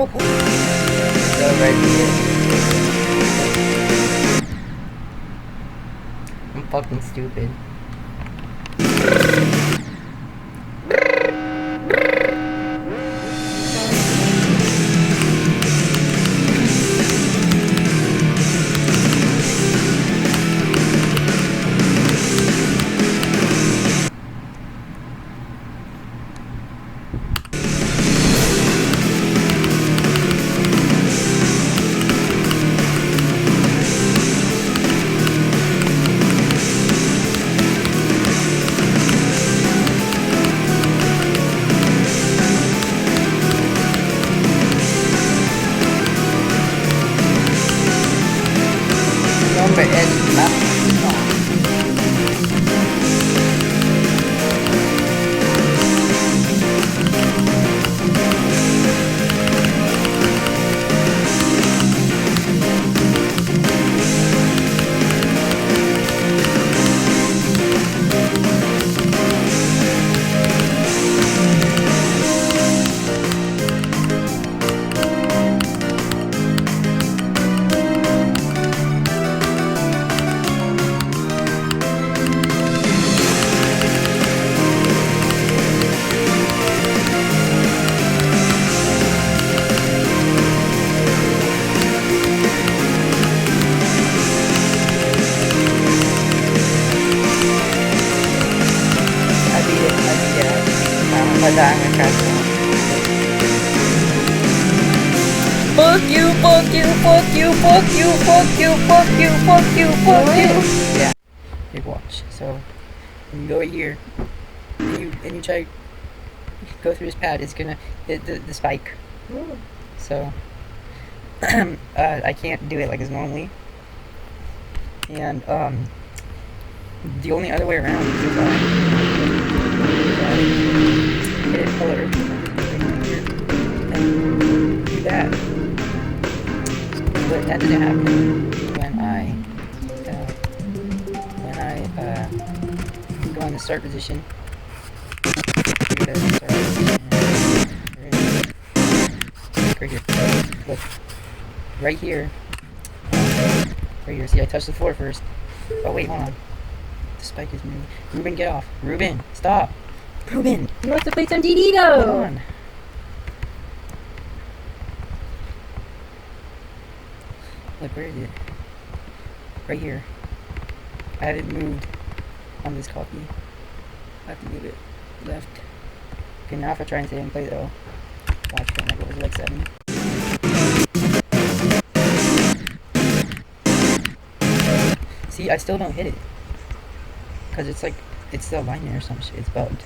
So right here. I'm fucking stupid. Number is not. Padaan ng kaso. Fuck you, fuck you, fuck you, fuck you, fuck you, fuck you, fuck you, fuck you. Yeah. Here, watch. So, when you go right here, and you try to go through this pad, it's gonna hit the spike. So, I can't do it like as normally. And, the only other way around is hit a pillar and do that. But that doesn't happen when I go in the start position. Look, right here. Right here. See, I touched the floor first. Oh wait, hold on. The spike is moving. Ruben, get off. Ruben, stop. Ruben, He wants to play some DD though. hold on. Look, where is it? Right here. I have it moved on this copy. I have to move it left. Okay, now if I try and stay and play though, watch when I go to like 7. See, I still don't hit it. Because it's like, it's still lying there or some shit. It's bugged.